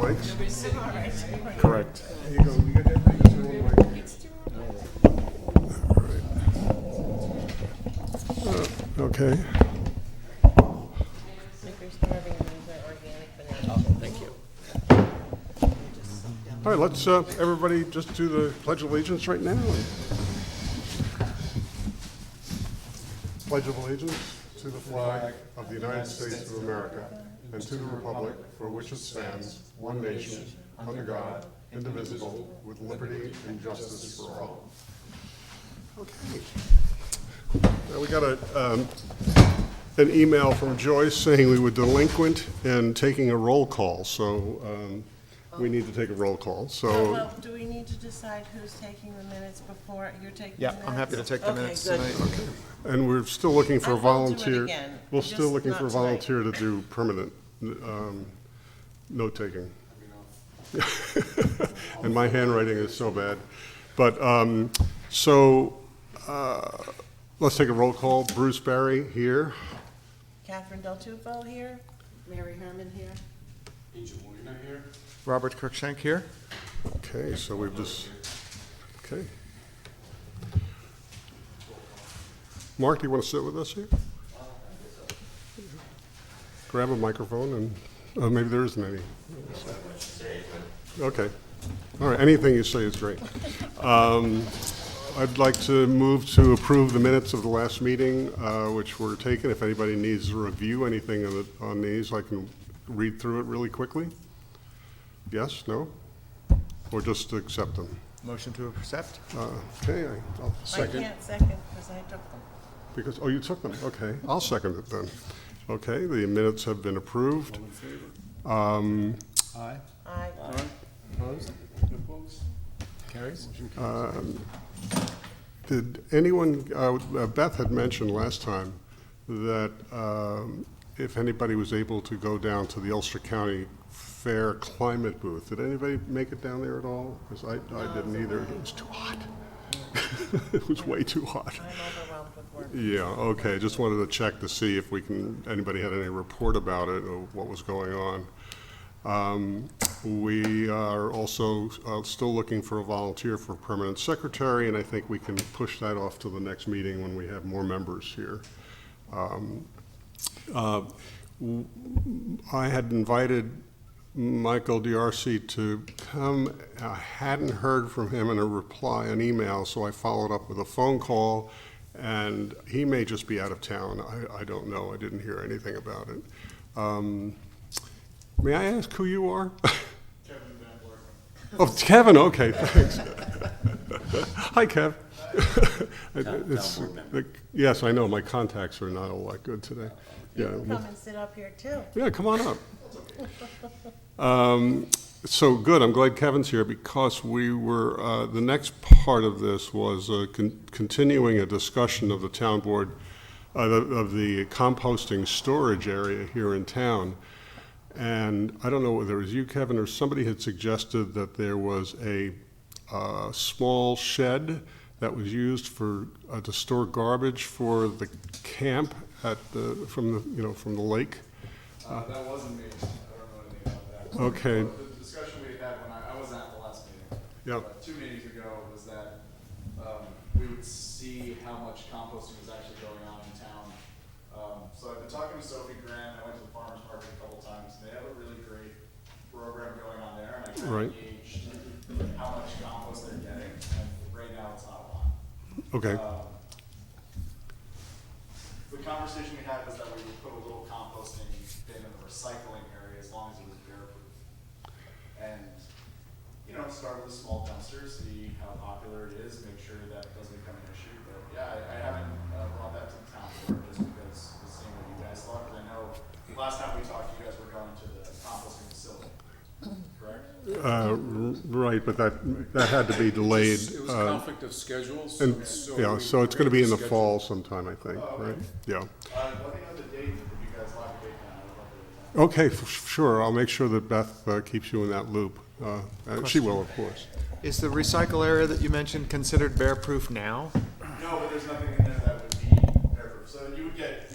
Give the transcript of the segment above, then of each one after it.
mics? Nobody's sitting here. Correct. Here you go. You got everything that's your own mic. It's too Okay. Snickers starving and these are organic bananas. Oh, thank you. All right, let's everybody just do the Pledge of Allegiance right now. Pledge of Allegiance to the flag of the United States of America and to the republic for which it stands, one nation, under God, indivisible, with liberty and justice for all. Okay. Now we got an email from Joyce saying we were delinquent in taking a roll call, so we need to take a roll call. So Well, do we need to decide who's taking the minutes before you're taking the Yeah, minutes? I'm happy to take the Okay, minutes good. tonight. And we're still looking for a I will do it volunteer. again, We're just still looking not for a tonight. volunteer to do permanent note-taking. And my handwriting is so bad. But, let's take a roll call. Bruce Barry here. Catherine Del Tufo here. Mary Herman here. Robert Kirkshank here. Okay, so we've just, okay. Mark, do you want to sit with us here? Grab a microphone and, maybe there isn't any. Okay. All right, anything you say is great. I'd like to move to approve the minutes of the last meeting, which were taken. If anybody needs to review anything on these, I can read through it really quickly. Yes, no? Or just accept them? Motion to accept. Okay, I'll I second. can't second because I took them. Because, oh, you took them, okay. I'll second it then. Okay, the minutes have been approved. Aye. Aye. Opposed? Carries. Did anyone, Beth had mentioned last time that if anybody was able to go down to the Ulster County Fair Climate Booth, did anybody make it down there at all? Because I didn't either, it was too hot. It was way too hot. I'm overwhelmed with work. Yeah, okay, just wanted to check to see if anybody had any report about it or what was going on. We are also still looking for a volunteer for permanent secretary, and I think we can push that off to the next meeting when we have more members here. I had invited Michael DRC to come. I hadn't heard from him in an email, so I followed up with a phone call, and he may just be out of town. I don't know. I didn't hear anything about it. May I ask who you are? Kevin Van Blarken. Oh, Kevin, okay, thanks. Hi, Kev. Yes, I know, my contacts are not all that good today. You Yeah, can come and sit up here too. yeah, come on up. So good, I'm glad Kevin's here because we were, the next part of this was continuing a discussion of the town board, of the composting storage area here in town. And I don't know whether it was you, Kevin, or somebody had suggested that there was a small shed that was used to store garbage for the camp from the lake. That wasn't me. I don't know anything about that. Okay. The discussion we had when I wasn't at the last meeting, Yeah. 2 meetings ago, was that we would see how much composting was actually going on in town. So I've been talking to Sophie Grant. I went to the farmer's market a couple times, and they have a really great program going on there, and I kind Right. of gauged how much compost they're getting, and right now it's not a lot. Okay, The conversation we had was that we would put a little composting bin in the recycling area as long as it was bear-proof. And, start with a small dumpster, see how popular it is, make sure that it doesn't become an issue. But yeah, I haven't brought that to the town board just because I was seeing what you guys thought. Because I know last time we talked, you guys were going to the composting facility, correct? right, but that had to be delayed. It was conflict of schedules. And, so so it's gonna be in the schedule. fall sometime, I think, right? Yeah. Let me know the date if you guys lock a date down. I would love to. Okay, sure, I'll make sure that Beth keeps you in that loop. She will, of course. Is the recycle area that you mentioned considered bear-proof now? No, but there's nothing in there that would be bear-proof. So you would get,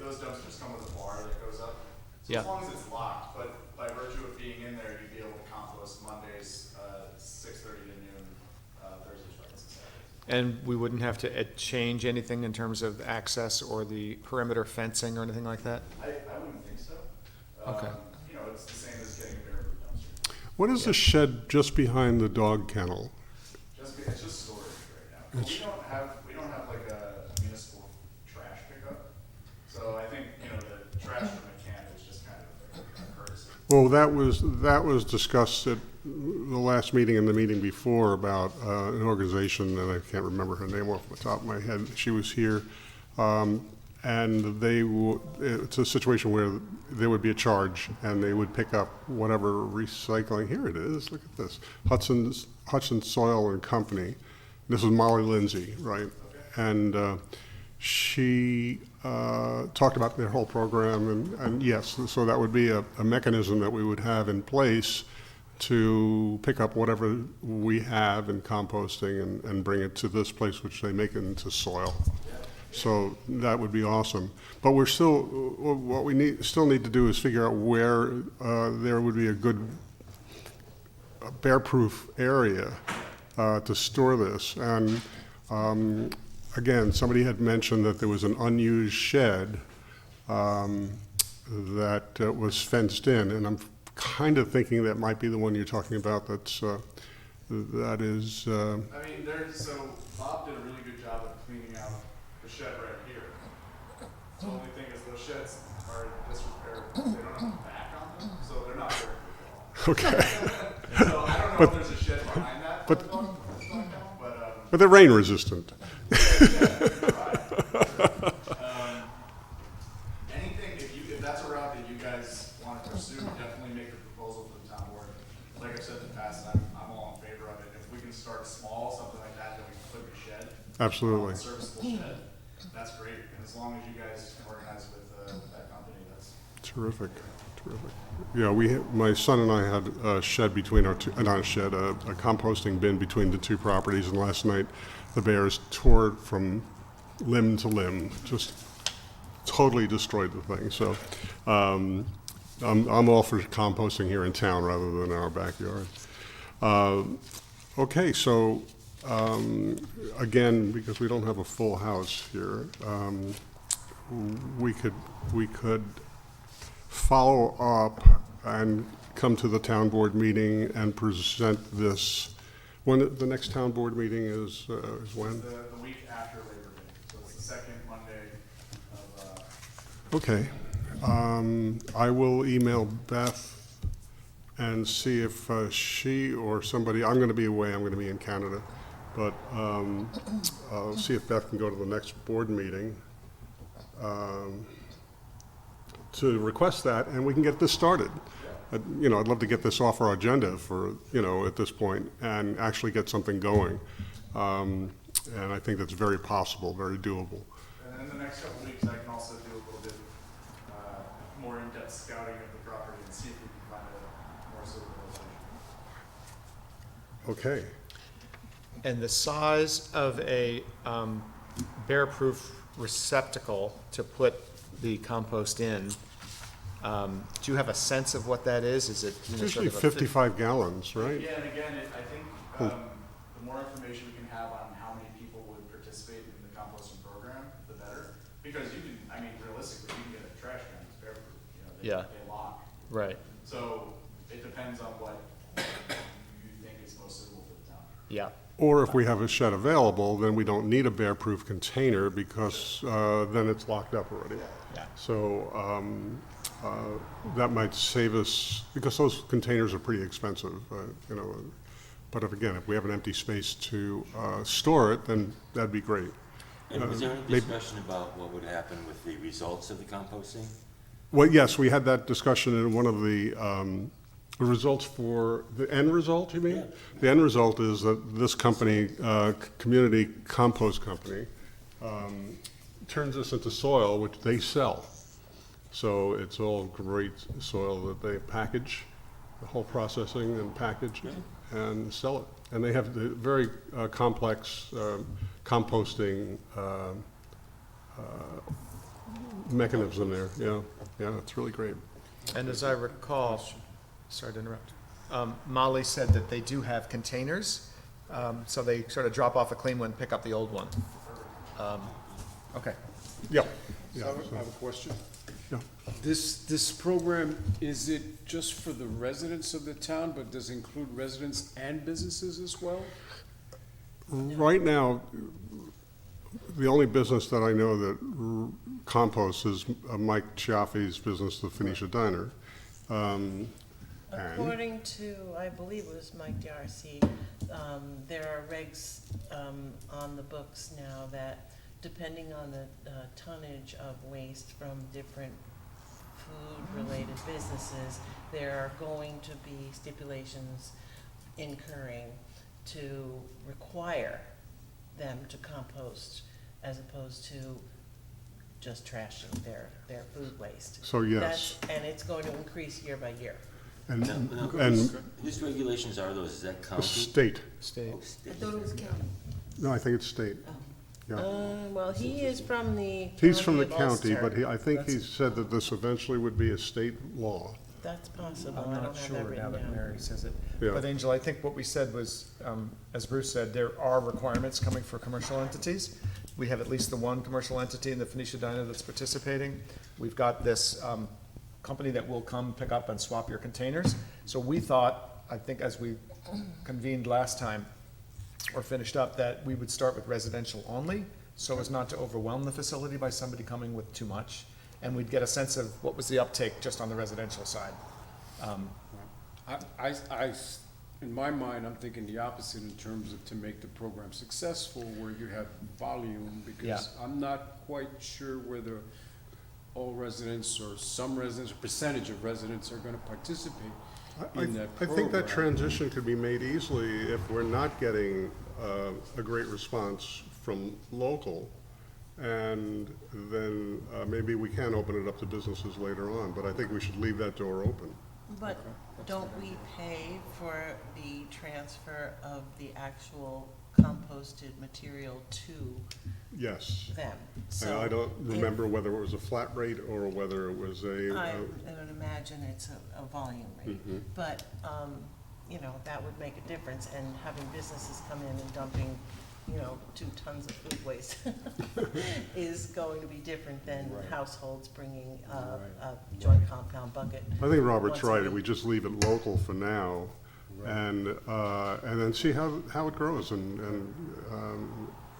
those dumpsters come with a bar that goes up. So Yeah. as long as it's locked, but by virtue of being in there, you'd be able to compost Mondays, 6:30 to noon, Thursdays, Fridays, and Saturdays. And we wouldn't have to change anything in terms of access or the perimeter fencing or anything like that? I wouldn't think so. Okay. You know, it's the same as getting a bear-proof dumpster. What is the shed just behind the dog kennel? It's just storage right now. But we don't have like a municipal trash pickup. So I think, you know, the trash from the can is just kind of a courtesy. Well, that was discussed at the last meeting and the meeting before about an organization, and I can't remember her name off the top of my head. She was here, and it's a situation where there would be a charge, and they would pick up whatever recycling. Here it is. Look at this. Hudson Soil and Company. This is Molly Lindsay, right? And she talked about their whole program, and yes, so that would be a mechanism that we would have in place to pick up whatever we have in composting and bring it to this place, which they make it into soil. So that would be awesome. But we're still, what we still need to do is figure out where there would be a good bear-proof area to store this. And again, somebody had mentioned that there was an unused shed that was fenced in, and I'm kind of thinking that might be the one you're talking about. That is. I mean, so Bob did a really good job of cleaning out the shed right here. The only thing is those sheds are in disrepair. They don't have a back on them, so they're not very good at all. Okay. So I don't know if there's a shed behind that. but- But they're rain resistant. anything, if that's a route that you guys want to pursue, definitely make a proposal for the town board. Like I've said in the past, I'm all in favor of it. If we can start small, something like that we can put in a shed. Absolutely. A serviceable shed, that's great. And as long as you guys can organize with that company, that's. Terrific. Terrific. Yeah, my son and I had a shed between our two, not a shed, a composting bin between the two properties, and last night the bears tore it from limb to limb, just totally destroyed the thing. So I'm all for composting here in town rather than in our backyard. Okay, so again, because we don't have a full house here, we could follow up and come to the town board meeting and present this. When the next town board meeting is when? The week after Labor Day, so it's the second Monday of. Okay. I will email Beth and see if she or somebody, I'm going to be away, I'm going to be in Canada, but I'll see if Beth can go to the next board meeting to request that, and we can get this started. I'd love to get this off our agenda for, at this point, and actually get something going. And I think that's very possible, very doable. And then in the next couple of weeks, I can also do a little bit more in-depth scouting of the property and see if we can find a more suitable location. Okay. And the size of a bear-proof receptacle to put the compost in, do you have a sense of what that is? Is it It's usually 55 gallons, right? Yeah, and again, I think the more information we can have on how many people would participate in the composting program, the better. Because realistically, you can get a trash can that's bear-proof, Yeah. they lock. Right, So it depends on what you think is most suitable for the town. yeah, Or if we have a shed available, then we don't need a bear-proof container because then it's locked up already. yeah. So that might save us, because those containers are pretty expensive, but if we have an empty space to store it, then that'd be great. And was there any maybe- discussion about what would happen with the results of the composting? Well, yes, we had that discussion in one of the results for, the end result, you mean? Yeah. The end result is that this company, Community Compost Company, turns this into soil, which they sell. So it's all great soil that they package, the whole processing and package, and sell it. And they have the very complex composting mechanism there. Yeah, it's really great. And as I recall, sorry to interrupt. Molly said that they do have containers, so they sort of drop off a clean one, pick up the old one. Okay. Yeah. So I have a question. Yeah. This program, is it just for the residents of the town, but does it include residents and businesses as well? Right now, the only business that I know that composts is Mike Chiaffi's business, the Phoenicia Diner. And According to, I believe it was Mike D'Arcy, there are regs on the books now that depending on the tonnage of waste from different food-related businesses, there are going to be stipulations incurring to require them to compost as opposed to just trashing their food waste. So, yes. And it's going to increase year by year. And, Now, and whose regulations are those? Is that the county? state, State. Oh, I state. thought it was county. no, I think it's state. Yeah. Well, he is from the He's from the of county, Ulster. but I think he said that this eventually would be a state law. That's possible. I'm I not don't have sure that now written that down. Mary says it. Yeah. But Angel, I think what we said was, as Bruce said, there are requirements coming for commercial entities. We have at least the one commercial entity in the Phoenicia Diner that's participating. We've got this company that will come pick up and swap your containers. So we thought, I think as we convened last time, or finished up, that we would start with residential only, so as not to overwhelm the facility by somebody coming with too much. And we'd get a sense of what was the uptake just on the residential side. In my mind, I'm thinking the opposite in terms of to make the program successful, where you have volume, because I'm not quite sure whether all residents or some residents, or percentage of residents are gonna participate in that I think that program. transition could be made easily if we're not getting a great response from local. And then maybe we can open it up to businesses later on, but I think we should leave that door open. But don't we pay for the transfer of the actual composted material to Yes. them? And So I don't if- remember whether it was a flat rate or whether it was I would imagine it's a volume rate, but, you know, that would make a difference, and having businesses come in and dumping, 2 tons of food waste is going to be different than households bringing a joint compound bucket. I think Robert's once a right, week. we just leave it local for now, and then see how it grows, and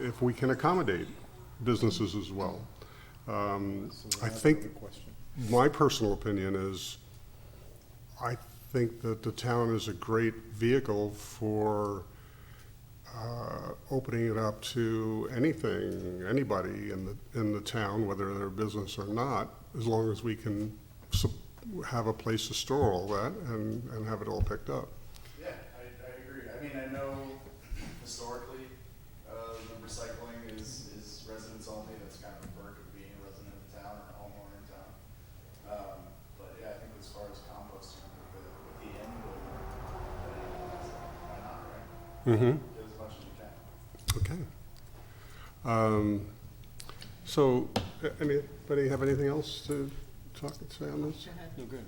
if we can accommodate businesses as well. I think, my personal opinion is, I think that the town is a great vehicle for opening it up to anybody in the town, whether they're a business or not, as long as we can have a place to store all that and have it all picked up. Yeah, I agree. I mean, I know historically, the recycling is residents only. That's kind of a perk of being a resident of town or a homeowner in town. But yeah, I think as far as composting, with the end goal, why not, right? Mm-hmm. Do as much as you can. Okay. So, anybody have anything else to say on this? No, good.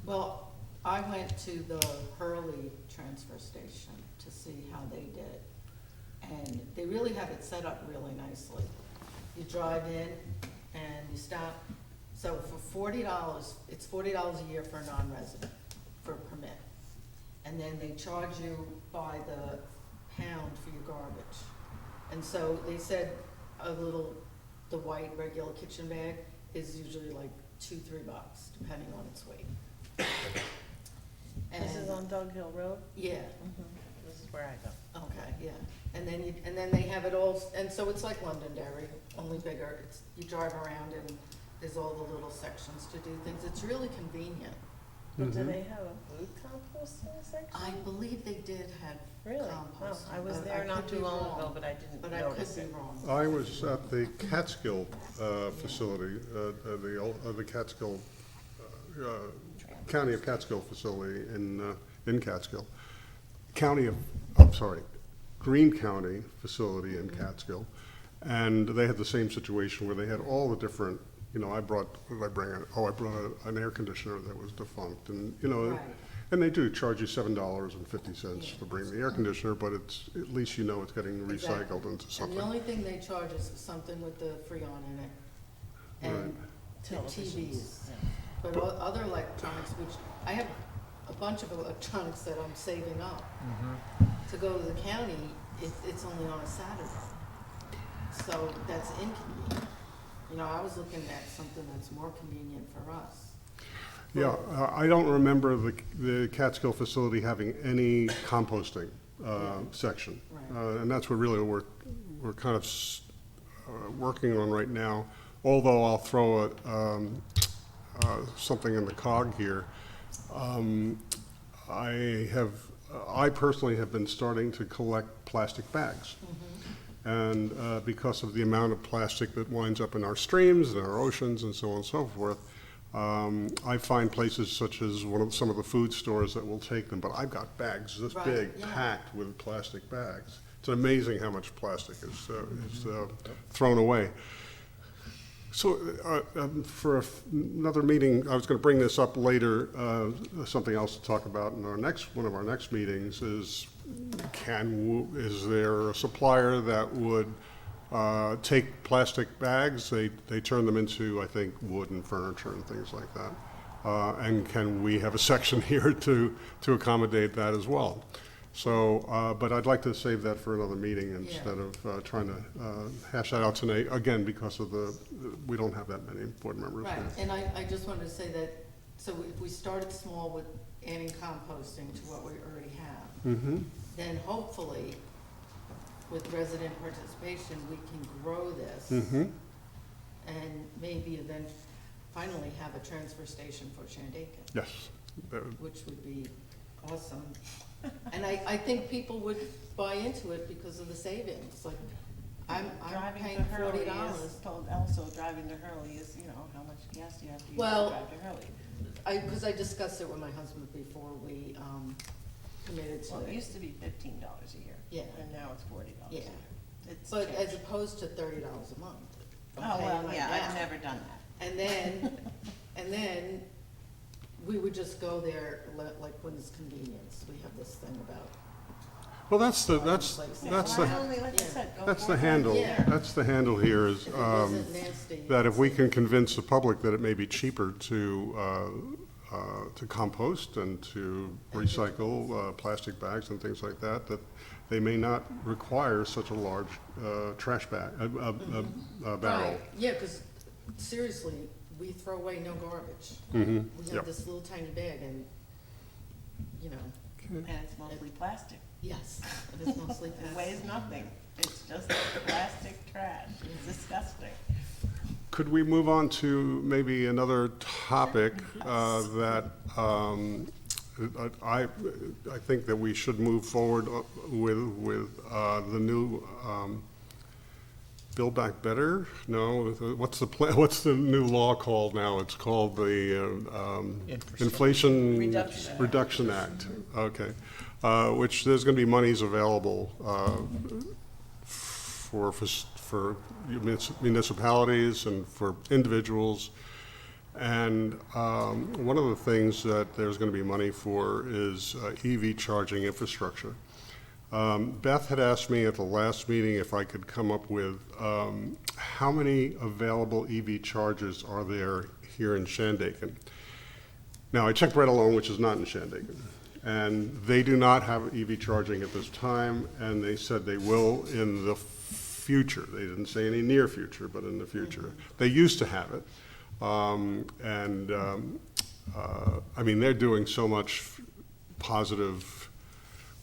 Well, I went to the Hurley transfer station to see how they did it. And they really have it set up really nicely. You drive in and you stop. So for $40, it's $40 a year for a non-resident for a permit. And then they charge you by the pound for your garbage. And so they said the white regular kitchen bag is usually like $2-3, depending on its weight. This is on Dog Hill Road? Yeah, This is where I go. okay, yeah. And then they have it all, and so it's like Londonderry, only bigger. You drive around and there's all the little sections to do things. It's really convenient. But do they have a food composting section? I believe they did have Really? composting. Oh, I was but there not could too be long wrong. ago, but I didn't But I could notice be it. wrong. I was at the Catskill facility, the Catskill, County of Catskill facility in Catskill. Greene County facility in Catskill. And they had the same situation where they had all the different, what did I bring? I brought an air conditioner that was defunct. And, Right. And they do charge you $7.50 to bring the air conditioner, but it's, at least you know it's getting Exactly. recycled into And something. the only thing they charge is something with the Freon in it, and the Televisions, TVs. yeah. But other electronics, which, I have a bunch of electronics that I'm saving up. To go to the county, it's only on a Saturday. So that's inconvenient. You know, I was looking at something that's more convenient for us. Yeah, I don't remember the Catskill facility having any composting section. Right. And that's what really we're kind of working on right now. Although I'll throw something in the cog here. I personally have been starting to collect plastic bags. And because of the amount of plastic that winds up in our streams and our oceans and so on and so forth, I find places such as some of the food stores that will take them, but I've got bags this Right, big, yeah. packed with plastic bags. It's amazing how much plastic is thrown away. So for another meeting, I was going to bring this up later, something else to talk about in one of our next meetings is, is there a supplier that would take plastic bags, they turn them into, I think, wood and furniture and things like that. And can we have a section here to accommodate that as well? So, but I'd like to save that for another meeting instead of trying to hash that out tonight, again, because of we don't have that many board members Right, here. and I just wanted to say that, so if we started small with adding composting to what we already have, then hopefully, with resident participation, we can grow this. And maybe then finally have a transfer station for Shandaken, Yes. which would be awesome. And I think people would buy into it because of the savings, like, I'm Driving to paying Hurley $40. is, also driving to Hurley is, how much gas do you have to use to Well, drive to Hurley? Because I discussed it with my husband before we committed to Well, it it. used to be $15 a year. Yeah. And now it's $40 a Yeah. year. It's But as changed. opposed to $30 a month. Oh, I'm paying well, my yeah, I've gas. never done that. And then we would just go there like when it's convenience. We have this thing about. Well, that's the Why only, like I said, go That's the 4 times a handle, year? that's the handle here is, If it wasn't nasty. that if we can convince the public that it may be cheaper to compost and to recycle plastic bags and things like that, that they may not require such a large trash bag, barrel. Right, yeah, because seriously, we throw away no garbage. Mm-hmm. We Yep. have this little tiny bag and, And it's mostly plastic. yes, it is mostly It plastic. weighs nothing. It's just plastic trash. It's disgusting. Could we move on to maybe another topic that I think that we should move forward with the new Build Back Better? No, what's the plan? What's the new law called now? It's called the Inflation Reduction Act. Okay, which there's going to be monies available for municipalities and for individuals. And one of the things that there's going to be money for is EV charging infrastructure. Beth had asked me at the last meeting if I could come up with how many available EV chargers are there here in Shandaken. Now, I checked right along, which is not in Shandaken, and they do not have EV charging at this time, and they said they will in the future. They didn't say any near future, but in the future. They used to have it. I mean, they're doing so much positive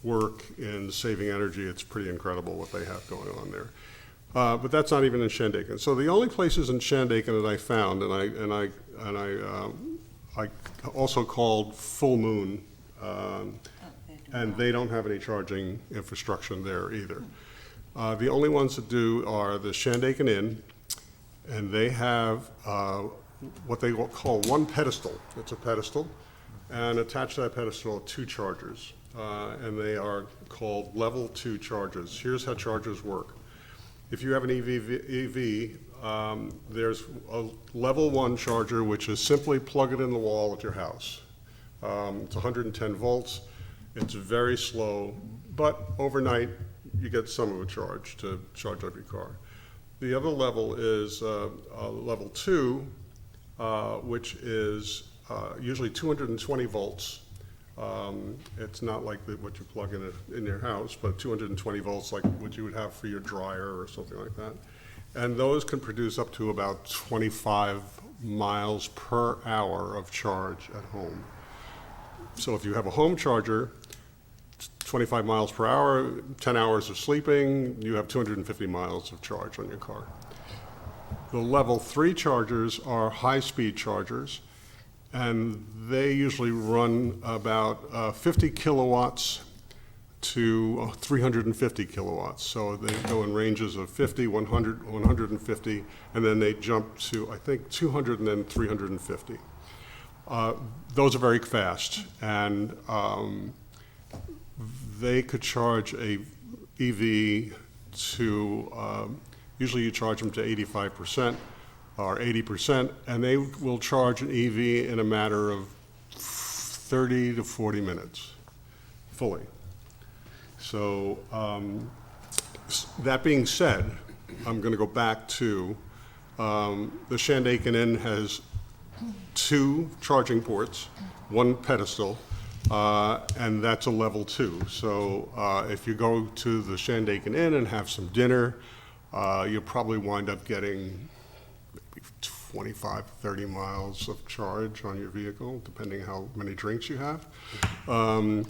work in saving energy. It's pretty incredible what they have going on there. But that's not even in Shandaken. So the only places in Shandaken that I found, I also called Full Moon, and they don't have any charging infrastructure there either. The only ones that do are the Shandaken Inn, and they have what they call one pedestal. It's a pedestal, and attached to that pedestal are 2 chargers, and they are called level 2 chargers. Here's how chargers work. If you have an EV, there's a level 1 charger, which is simply plug it in the wall at your house. It's 110 volts. It's very slow, but overnight you get some of a charge to charge up your car. The other level is level 2, which is usually 220 volts. It's not like what you plug in your house, but 220 volts like what you would have for your dryer or something like that. And those can produce up to about 25 miles per hour of charge at home. So if you have a home charger, 25 miles per hour, 10 hours of sleeping, you have 250 miles of charge on your car. The level 3 chargers are high-speed chargers, and they usually run about 50 kilowatts to 350 kilowatts. So they go in ranges of 50, 100, 150, and then they jump to, I think, 200 and then 350. Those are very fast, and they could charge a EV to, usually you charge them to 85% or 80%, and they will charge an EV in a matter of 30 to 40 minutes, fully. So that being said, I'm going to go back to the Shandaken Inn has 2 charging ports, 1 pedestal, and that's a level 2. So if you go to the Shandaken Inn and have some dinner, you'll probably wind up getting maybe 25, 30 miles of charge on your vehicle, depending how many drinks you have. And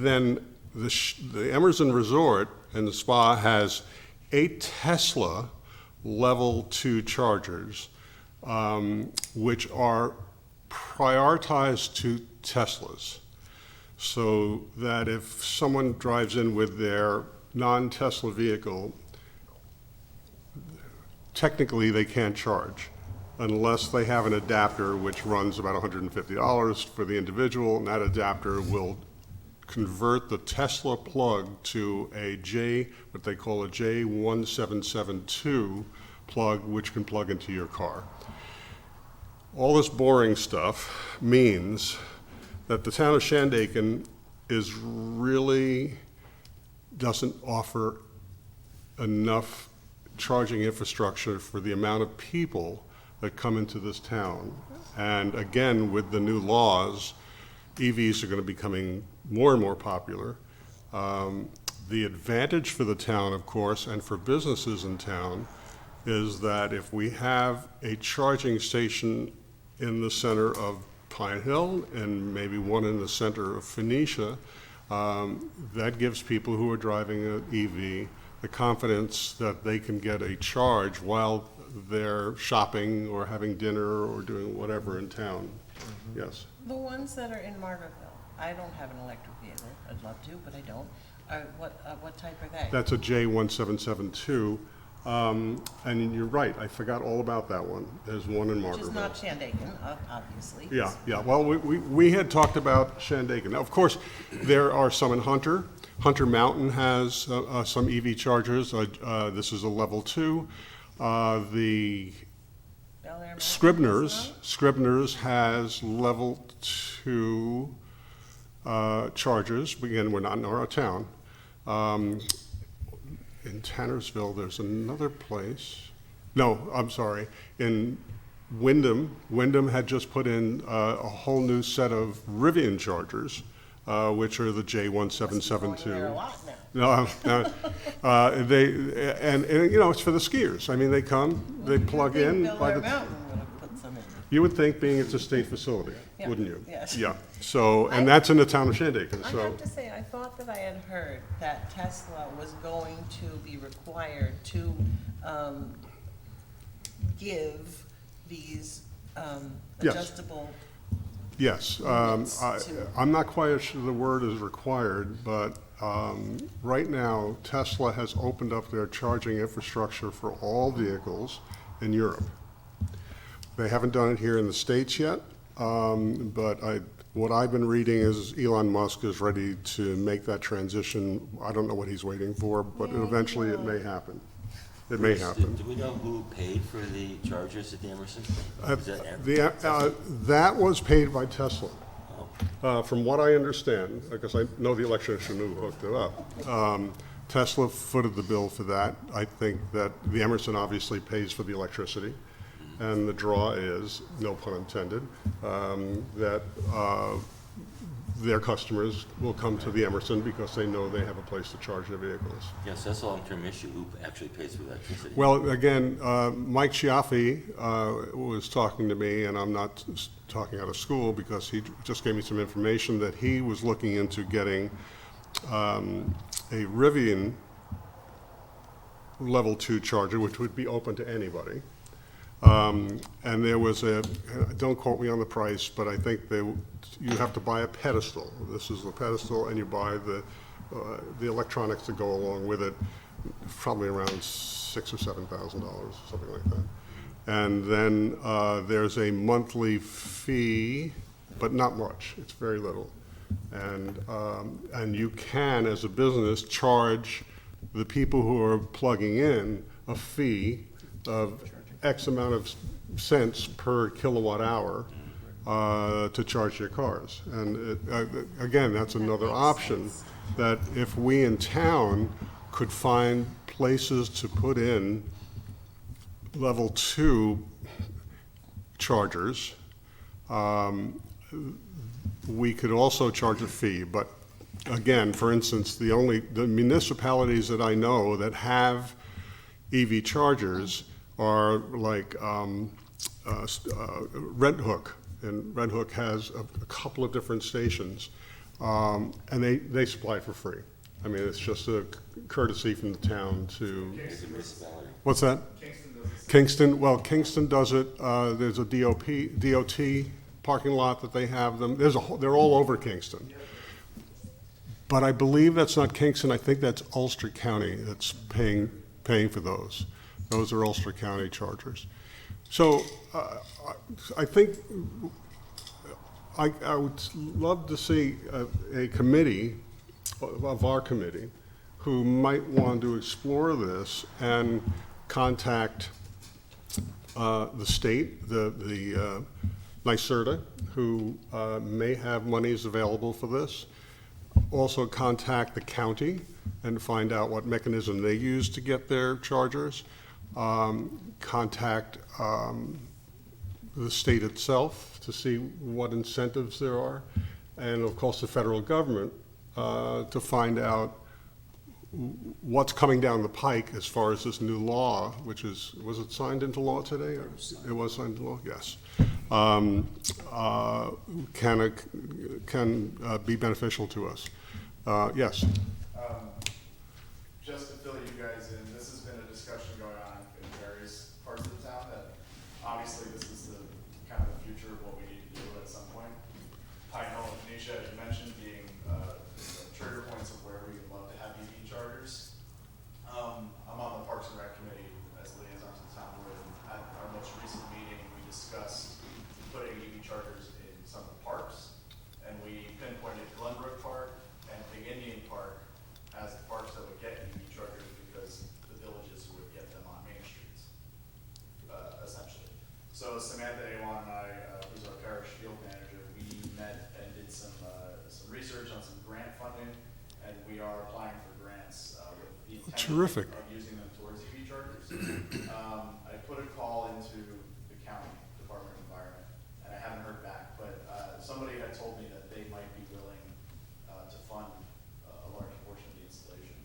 then the Emerson Resort and the spa has 8 Tesla level 2 chargers, which are prioritized to Teslas, so that if someone drives in with their non-Tesla vehicle, technically they can't charge unless they have an adapter which runs about $150 for the individual, and that adapter will convert the Tesla plug to what they call a J1772 plug, which can plug into your car. All this boring stuff means that the town of Shandaken doesn't offer enough charging infrastructure for the amount of people that come into this town. And again, with the new laws, EVs are going to be becoming more and more popular. The advantage for the town, of course, and for businesses in town, is that if we have a charging station in the center of Pine Hill and maybe one in the center of Phoenicia, that gives people who are driving an EV the confidence that they can get a charge while they're shopping or having dinner or doing whatever in town. Yes. The ones that are in Margaretville, I don't have an electric vehicle, I'd love to, but I don't. What type are they? That's a J1772. And you're right, I forgot all about that one. There's one in Which is Margaretville. not Shandaken, obviously. Yeah. Well, we had talked about Shandaken. Now, of course, there are some in Hunter. Hunter Mountain has some EV chargers. This is a level 2. The Bel Air Mountain Scribner's has level 2 chargers. Again, we're not in our town. In Tannersville, there's another place. No, I'm sorry. In Wyndham had just put in a whole new set of Rivian chargers, which are the J1772. There a lot now. No, and you know, it's for the skiers. I mean, they come, they plug in. Bel Air Mountain would have put some in. You would think, being it's a state facility, Yeah, wouldn't you? yes. Yeah. So, and that's in the town of Shandaken. I So, have to say, I thought that I had heard that Tesla was going to be required to give these Yes. adjustable. yes, Units to- I'm not quite sure the word is required, but right now Tesla has opened up their charging infrastructure for all vehicles in Europe. They haven't done it here in the States yet, but what I've been reading is Elon Musk is ready to make that transition. I don't know what he's waiting for, but Yeah, eventually it yeah. may happen. It may Bruce, happen. Do we know who paid for the chargers at the Emerson? Is that That was paid by Tesla. Oh. From what I understand, because I know the electrician who hooked it up, Tesla footed the bill for that. I think that the Emerson obviously pays for the electricity, and the draw is, no pun intended, that their customers will come to the Emerson because they know they have a place to charge their vehicles. Yes, that's a long-term issue. Who actually pays for electricity? Well, again, Mike Chiaffi was talking to me, and I'm not talking out of school because he just gave me some information that he was looking into getting a Rivian Level 2 charger, which would be open to anybody. And there was don't quote me on the price, but I think you have to buy a pedestal. This is the pedestal, and you buy the electronics that go along with it, probably around $6,000 or $7,000, something like that. And then there's a monthly fee, but not much. It's very little. And you can, as a business, charge the people who are plugging in a fee of X amount of cents per kilowatt hour to charge your cars. And again, that's another option, that if we in town could find places to put in level 2 chargers, we could also charge a fee. But again, for instance, the municipalities that I know that have EV chargers are like Red Hook, and Red Hook has a couple of different stations, and they supply for free. I mean, it's just a courtesy from the town to. Is it municipality? What's that? Kingston does the same. Kingston, well, Kingston does it. There's a DOT parking lot that they have them. They're all over Kingston. But I believe that's not Kingston. I think that's Ulster County that's paying for those. Those are Ulster County chargers. So I think I would love to see a committee of our committee who might want to explore this and contact the state, the NYSERDA, who may have monies available for this. Also contact the county and find out what mechanism they use to get their chargers. Contact the state itself to see what incentives there are, and of course the federal government to find out what's coming down the pike as far as this new law, which was it signed into law today? It was signed into law, yes. Can be beneficial to us. Yes. Just to fill you guys in, this has been a discussion going on in various parts of the town, that obviously this is the kind of the future of what we need to do at some point. Pine Hill and Phoenicia, as you mentioned, being trigger points of where we would love to have EV chargers. I'm on the Parks and Rec Committee as liaison to the town board, and at our most recent meeting, we discussed putting EV chargers in some of the parks, and we pinpointed Glenbrook Park and Big Indian Park as the parks that would get EV chargers, because the villages would get them on main streets, essentially. So Samantha Awan and I, who's our parish field manager, we met and did some research on some grant funding, and we are applying for grants with the Terrific. intent of using them towards EV chargers. I put a call into the county Department of Environment, and I haven't heard back, but somebody had told me that they might be willing to fund a large portion of the installation,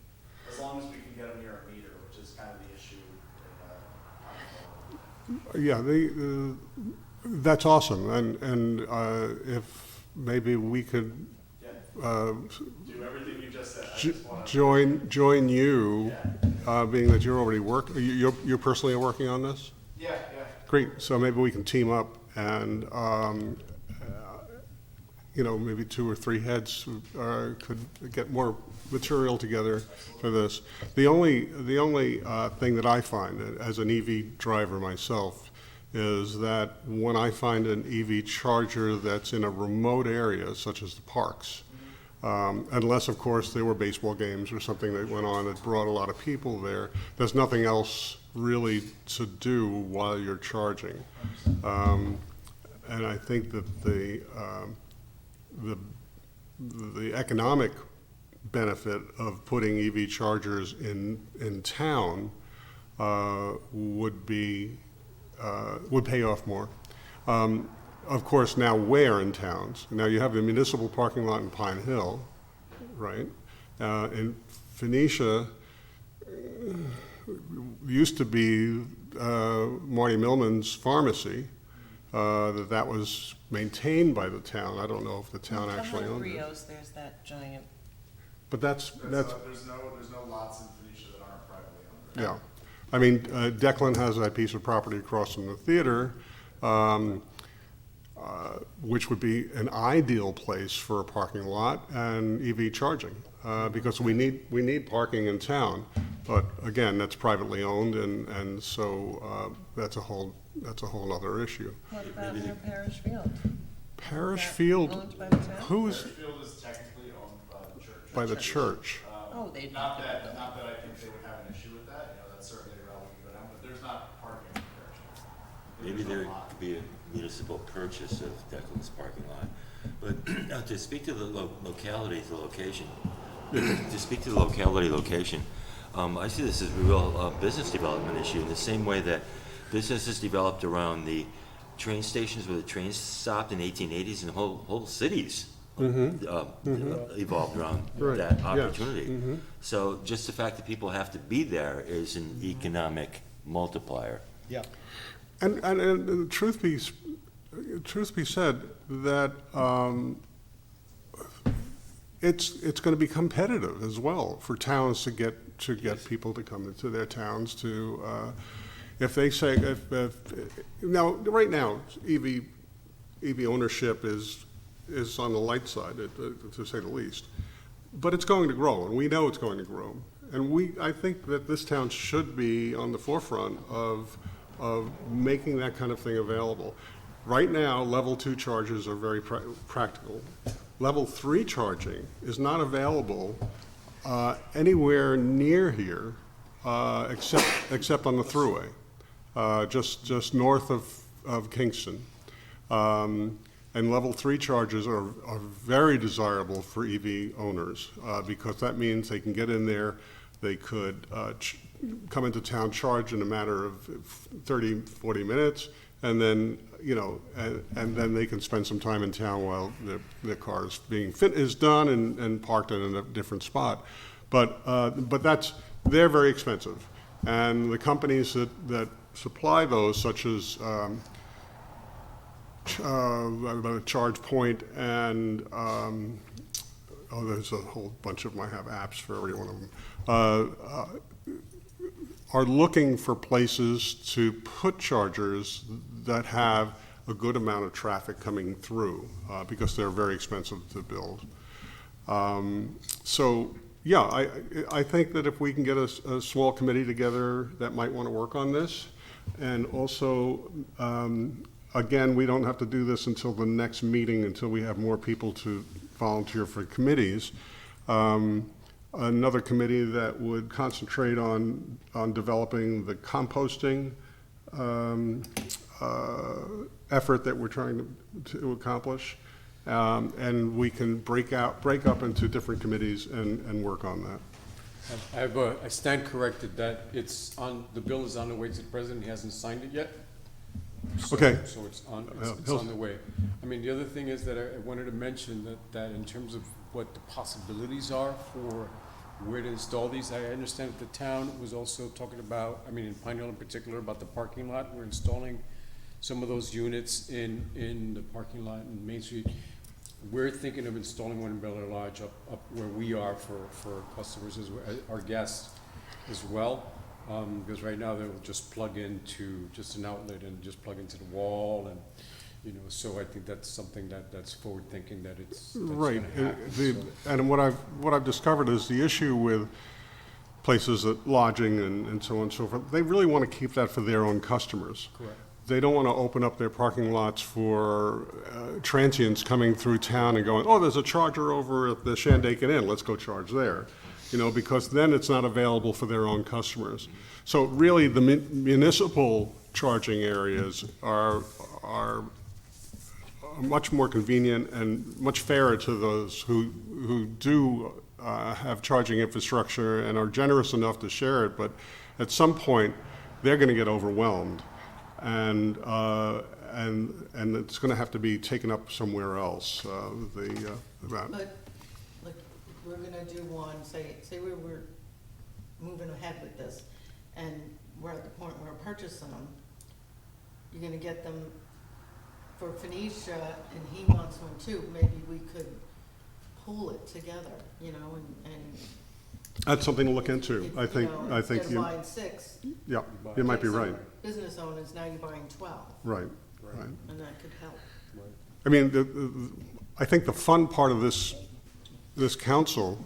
as long as we can get them near a meter, which is kind of the issue in Yeah, that's awesome, and if maybe we could do everything you just said. I just wanna, join you, being that you're already you're personally working on this? yeah. Great, so maybe we can team up and, maybe 2 or 3 heads could get more material together for this. The only thing that I find as an EV driver myself is that when I find an EV charger that's in a remote area, such as the parks, Unless, of course, there were baseball games or something that went on that brought a lot of people there. There's nothing else really to do while you're charging. And I think that the economic benefit of putting EV chargers in town would pay off more. Of course, now where in towns? Now you have the municipal parking lot in Pine Hill, right? In Phoenicia, used to be Marty Millman's pharmacy, that was maintained by the town. I don't know if the town actually owned it. Rios, there's that giant, But that's, There's no lots in Phoenicia that aren't privately owned. yeah. I mean, Declan has that piece of property across from the theater, which would be an ideal place for a parking lot and EV charging, because we need parking in town. But again, that's privately owned, and so that's a whole other issue. what about near Parish Field? Parish Is that Field, owned by the town? who's Fairfield is technically owned by the church. by the church? Oh, they'd Not have to that, put not that I think they would have an issue with that, that's certainly relevant to go down, but there's not parking in the Maybe parish. there could be a municipal purchase of Declan's parking lot. But to speak to the locality, the location, location, I see this as a real business development issue in the same way that businesses developed around the train stations where the trains stopped in the 1880s, and whole cities evolved around Right, that yes, opportunity. So just the fact that people have to be there is an economic multiplier. Yeah. And truth be said, that it's going to be competitive as well for towns to get people to come into their towns to, if they say, now, right now, EV ownership is on the light side, to say the least. But it's going to grow, and we know it's going to grow. And I think that this town should be on the forefront of making that kind of thing available. Right now, level 2 chargers are very practical. Level 3 charging is not available anywhere near here, except on the thruway, just north of Kingston. And level 3 chargers are very desirable for EV owners, because that means they can get in there, they could come into town, charge in a matter of 30, 40 minutes, and then, and then they can spend some time in town while their car is done and parked in a different spot. But they're very expensive. And the companies that supply those, such as Charge Point and, there's a whole bunch of them, I have apps for every one of them, are looking for places to put chargers that have a good amount of traffic coming through, because they're very expensive to build. So, yeah, I think that if we can get a small committee together that might want to work on this, and also, again, we don't have to do this until the next meeting, until we have more people to volunteer for committees. Another committee that would concentrate on developing the composting effort that we're trying to accomplish. And we can break up into different committees and work on that. I stand corrected that the bill is on the way to the president, he hasn't signed it yet. Okay. So it's on the way. I mean, the other thing is that I wanted to mention that in terms of what the possibilities are for where to install these, I understand that the town was also talking about, I mean, in Pine Hill in particular, about the parking lot. We're installing some of those units in the parking lot in Main Street. We're thinking of installing one in Bel Air Lodge up where we are for customers, our guests as well. Because right now they'll just plug into just an outlet and just plug into the wall, and so I think that's something that's forward thinking, that that's Right. gonna happen. And what I've discovered is the issue with places at lodging and so on and so forth, they really want to keep that for their own customers. Correct. they don't want to open up their parking lots for transients coming through town and going, oh, there's a charger over at the Shandaken Inn, let's go charge there. Because then it's not available for their own customers. So really, the municipal charging areas are much more convenient and much fairer to those who do have charging infrastructure and are generous enough to share it, but at some point, they're going to get overwhelmed, and it's going to have to be taken up somewhere else. But, like, we're gonna do one, say we were moving ahead with this, and we're at the point where we're purchasing them, you're gonna get them for Phoenicia, and he wants one too, maybe we could pool it together, and That's something to look into. if, I think instead of you, buying 6. yeah, you might be get some right. Business owners, now you're buying 12, Right. and that could help. I mean, I think the fun part of this council,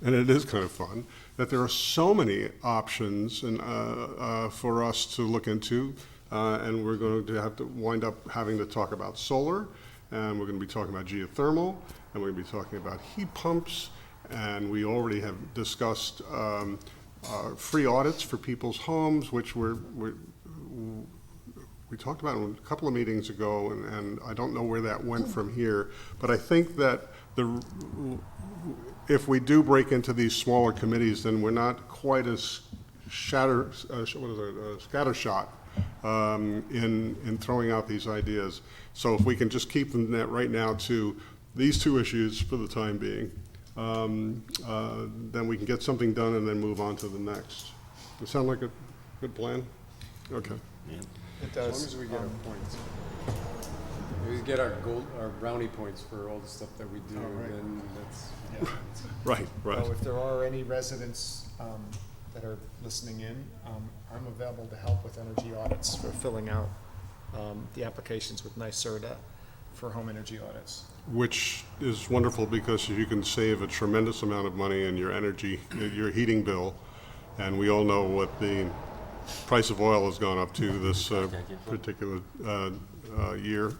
and it is kind of fun, that there are so many options and for us to look into, and we're going to have to wind up having to talk about solar, and we're going to be talking about geothermal, and we're going to be talking about heat pumps, and we already have discussed free audits for people's homes, which we talked about a couple of meetings ago, and I don't know where that went from here, but I think that if we do break into these smaller committees, then we're not quite as scattershot in throwing out these ideas. So if we can just keep them right now to these 2 issues for the time being, then we can get something done and then move on to the next. Does that sound like a good plan? Okay. It As long does. as we get our points. We get our brownie points for all the stuff that we do, right. then that's, Right, right. So if there are any residents that are listening in, I'm available to help with energy audits for filling out the applications with NYSERDA for home energy audits. Which is wonderful because you can save a tremendous amount of money in your energy, your heating bill. And we all know what the price of oil has gone up to this particular year.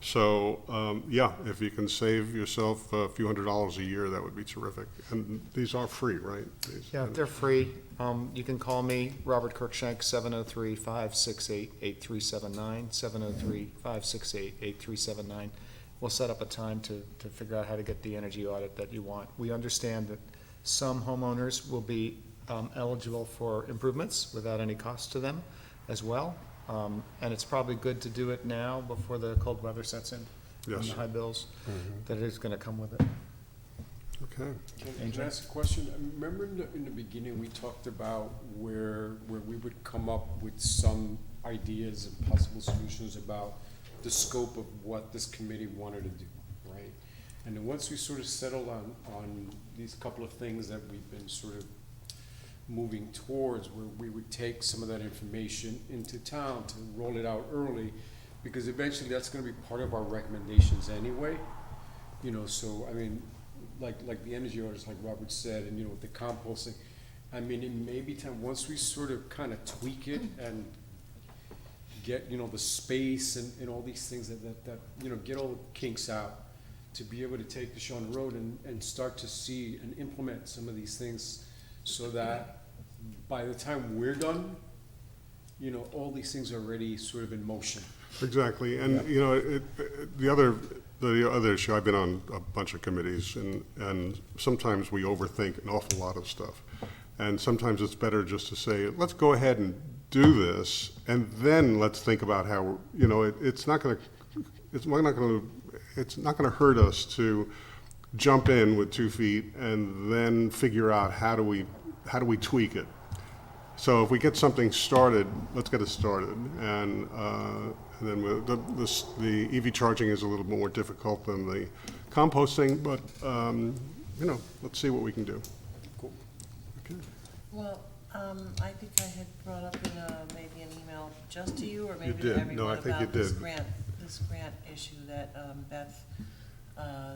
So, yeah, if you can save yourself a few $100s a year, that would be terrific. And these are free, right? Yeah, they're free. You can call me, Robert Kirkshank, 703-568-8379, 703-568-8379. We'll set up a time to figure out how to get the energy audit that you want. We understand that some homeowners will be eligible for improvements without any cost to them as well. And it's probably good to do it now before the cold weather sets in. And Yes. the high bills, that is gonna come with it. Okay. Can I ask a question? Remember in the beginning, we talked about where we would come up with some ideas and possible solutions about the scope of what this committee wanted to do, right? And then once we sort of settled on these couple of things that we've been sort of moving towards, where we would take some of that information into town to roll it out early, because eventually that's gonna be part of our recommendations anyway. So, I mean, like the energy audits, like Robert said, and with the composting, I mean, it may be time, once we sort of kind of tweak it and get, the space and all these things that get all the kinks out, to be able to take the show on the road and start to see and implement some of these things, so that by the time we're done, all these things are already sort of in motion. Exactly, and the other issue, I've been on a bunch of committees, and sometimes we overthink an awful lot of stuff. And sometimes it's better just to say, let's go ahead and do this, and then let's think about how, it's not gonna hurt us to jump in with 2 feet and then figure out how do we tweak it. So if we get something started, let's get it started. And then the EV charging is a little more difficult than the composting, but let's see what we can do. Cool. Okay. Well, I think I had brought up in maybe an email just to you, or maybe did. to everyone, No, I think you about this did. grant issue that Beth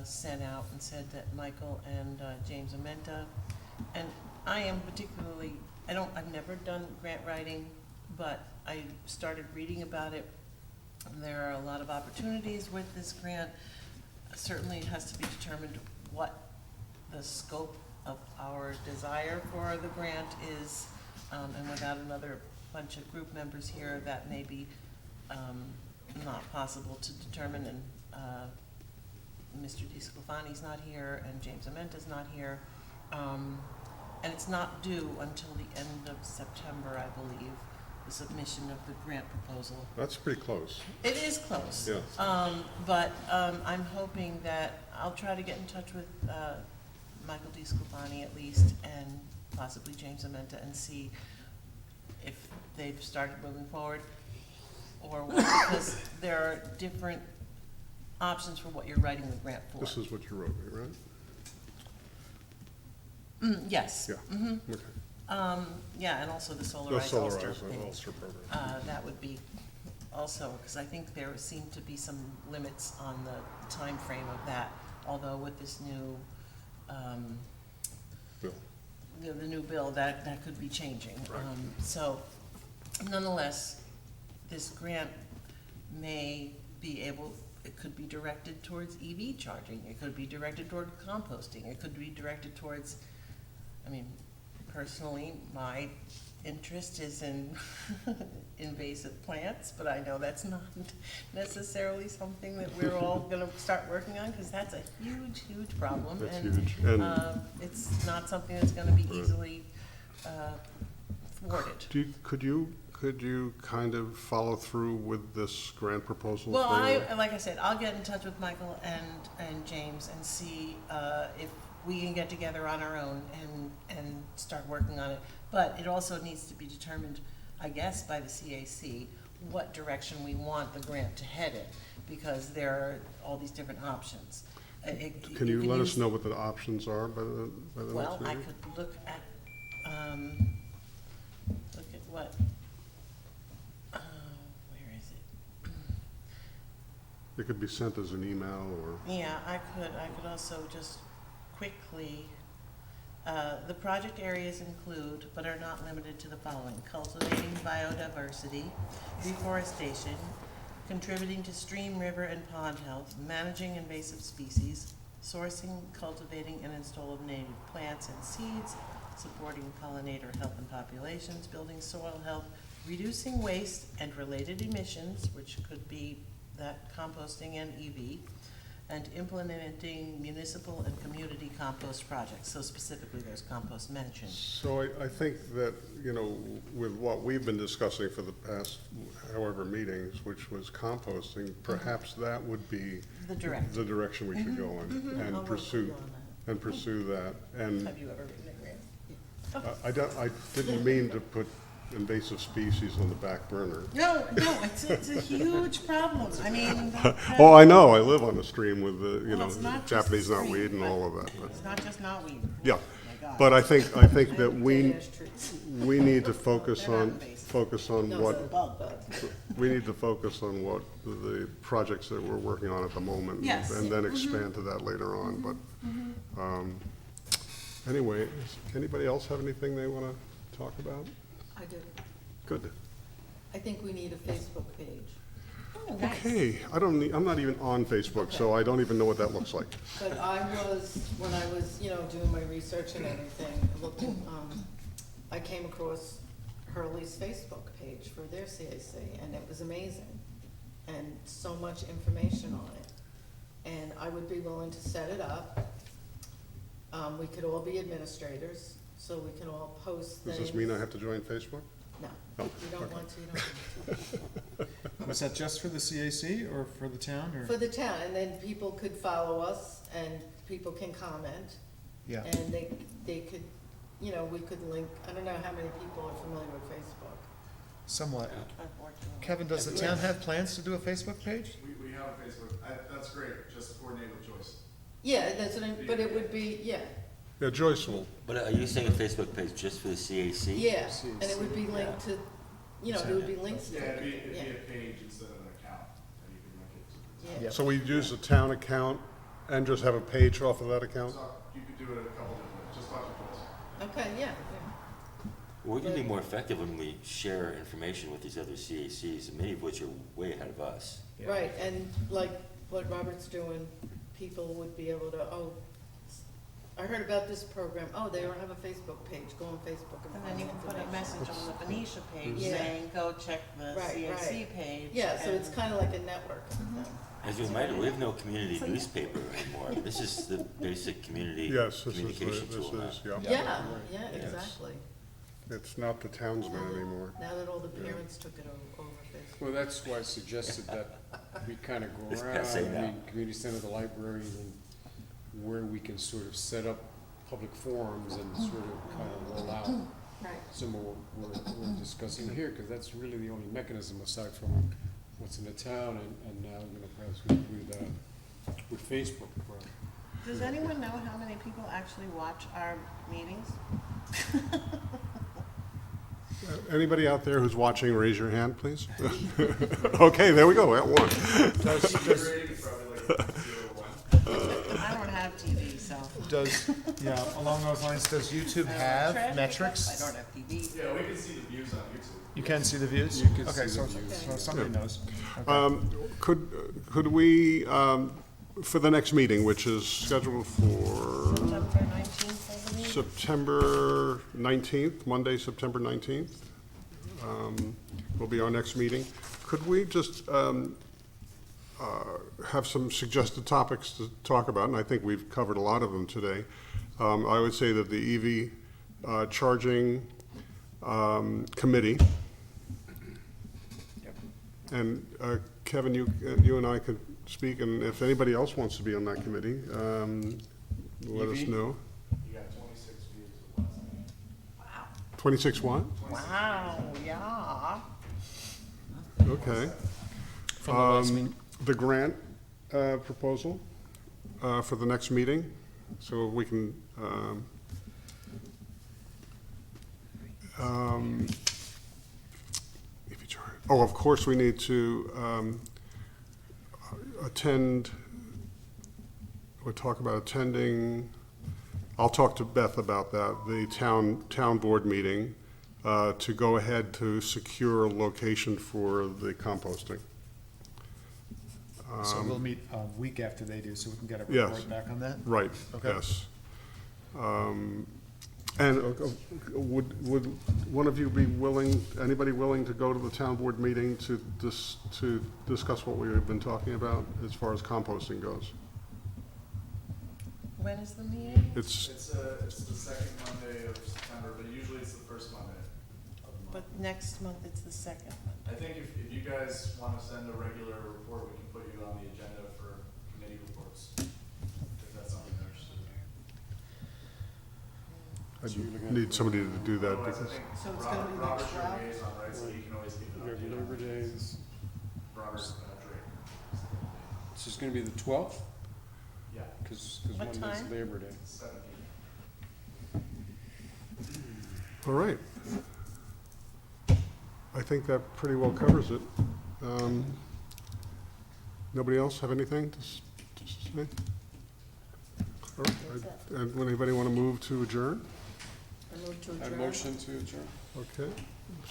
sent out and said that Michael and James Amenta, and I am particularly, I've never done grant writing, but I started reading about it There are a lot of opportunities with this grant. Certainly it has to be determined what the scope of our desire for the grant is. And without another bunch of group members here, that may be not possible to determine. And Mr. DeSclafani's not here, and James Amenta's not here. And it's not due until the end of September, I believe, the submission of the grant proposal. That's pretty close. It is close. Yeah. But I'm hoping that, I'll try to get in touch with Michael DeSclafani at least, and possibly James Amenta, and see if they've started moving forward or what, because there are different options for what you're writing the grant for. This is what you wrote me, right? Yes. Yeah. Mm-hmm. Okay. Yeah, and also the The Solarized Solarized Ulster thing. Ulster program. That would be also, because I think there seem to be some limits on the time frame of that, although with this new, Bill. the new bill, that could be changing. Right. So nonetheless, this grant may be able, it could be directed towards EV charging, it could be directed toward composting, it could be directed towards, I mean, personally, my interest is in invasive plants, but I know that's not necessarily something that we're all gonna start working on, because that's a huge, huge problem. That's and, huge. And- it's not something that's gonna be Right. easily thwarted. Could you kind of follow through with this grant proposal? Well, for- like I said, I'll get in touch with Michael and James and see if we can get together on our own and start working on it. But it also needs to be determined, I guess, by the CAC, what direction we want the grant to head in, because there are all these different options. Can you let us know what the options are by the Well, next I meeting? could look at what, where is it? It could be sent as an email or, Yeah, I could also just quickly, the project areas include, but are not limited to the following: cultivating biodiversity, reforestation, contributing to stream, river, and pond health, managing invasive species, sourcing, cultivating, and install of native plants and seeds, supporting pollinator health and populations, building soil health, reducing waste and related emissions, which could be that composting and EV, and implementing municipal and community compost projects, so specifically those compost mentioned. so I think that, with what we've been discussing for the past however meetings, which was composting, perhaps that would be The direct. the direction we should go in I'll and work with pursue, you on that. And Have you ever written a grant? I didn't mean to put invasive species on the back burner. No, it's a huge problem. I mean, Oh, I know, I live on a stream with Well, it's not just Japanese a stream, knotweed and but- all of that, but, it's not just knotweed. yeah. Oh my God. But I think that we need to focus They're not on, invasive. No, it's a bug, but we need to focus on what the projects that we're working on at the moment. Yes. And then expand to that later on, but, anyway, does anybody else have anything they wanna talk about? I do. Good. I think we need a Facebook page. Oh, nice. Okay, I'm not even on Facebook, so I don't even know what that looks like. But when I was, doing my research and everything, looking, I came across Hurley's Facebook page for their CAC, and it was amazing, and so much information on it. And I would be willing to set it up. We could all be administrators, so we can all post Does things. this mean I have to join Facebook? No, Oh, you don't okay. want to, you don't want to. Was that just for the CAC or for the town, or? For the town, and then people could follow us, and people can comment. Yeah. And they could, we could link, I don't know how many people are familiar with Facebook. Somewhat. I've worked on it. Kevin, does the town have plans to do a Facebook page? We have a Facebook, that's great, just coordinate with Joyce. Yeah, that's what but it would be, yeah, Yeah, Joyce will. But are you saying a Facebook page just for the CAC? yeah, and it would be linked to, there would be links to Yeah, it, it'd be yeah. a page instead of an account, and you can link it to. Yeah. So we use the town account and just have a page off of that account? So you could do it a couple different ways, just talk to Joyce. Okay, yeah, We're gonna be more effective when we share information with these other CACs, many of which are way ahead of us. Yeah. Right, and like what Robert's doing, people would be able to, oh, I heard about this program, oh, they don't have a Facebook page, go on Facebook and And find then you the can put a information. message on the Venetia page Yeah. saying, go check the Right, CAC right. page. Yeah, so it's and- kind of like a network thing. As a reminder, we have no community newspaper anymore. This is the basic community Yes, this communication tool now. is, yeah. Yeah, yeah, Yes. exactly. It's not the townsman anymore. Now that all the parents took it over Facebook. Well, that's why I suggested that we kind of go It's around, passé now. community center, the library, and where we can sort of set up public forums and sort of kind of roll out Right. some of what we're discussing here, because that's really the only mechanism aside from what's in the town and now, perhaps with Facebook. Does anyone know how many people actually watch our meetings? Anybody out there who's watching, raise your hand, please. Okay, there we go, at one. Rating is probably like 0.01. I don't have TV, so. Does, yeah, along those lines, does YouTube I don't have trash pickup, metrics? I don't have TV. Yeah, we can see the views on YouTube. You can see the views? You can Okay, see so, the views. so somebody knows. Could we, for the next meeting, which is scheduled for September 19th, I believe. September 19th, Monday, September 19th, will be our next meeting. Could we just have some suggested topics to talk about? And I think we've covered a lot of them today. I would say that the EV charging committee, Yep. and Kevin, you and I could speak, and if anybody else wants to be on that committee, let us EV? know. You got 26 views of last night. 26 what? Wow, yeah. Okay. From the last meeting. The grant proposal for the next meeting, so we can, if you charge, oh, of course, we need to attend, we'll talk about attending, I'll talk to Beth about that, the town board meeting, to go ahead to secure a location for the composting. So we'll meet a week after they do, so we can get a Yes. report back on that? Right, Okay. yes. And would one of you be willing, anybody willing to go to the town board meeting to discuss what we've been talking about as far as composting goes? When is the meeting? It's, It's the second Monday of September, but usually it's the first Monday of the month. But next month, it's the second one. I think if you guys want to send a regular report, we can put you on the agenda for committee reports, if that's something you're interested in. I need somebody to do that Otherwise, I because, think So it's gonna be the Robert's your 12th? liaison, right, so he can always give an We have update on Labor it. Days, Robert Drake. it's just gonna be the 12th, Yeah, because What Monday's time? Labor Day. 17. all right. I think that pretty well covers it. Nobody else have anything to say? All right, and would anybody want to move to adjourn? I move to I adjourn. motion to adjourn. Okay,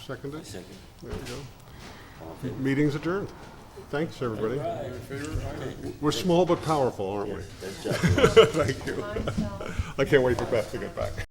seconded, Second. there we go. All in favor? Meeting's adjourned. Thanks, everybody. All All in right. favor? Aye. We're small but powerful, aren't we? Yes, that's Jack. Thank you. Myself. I can't wait for Beth to get back.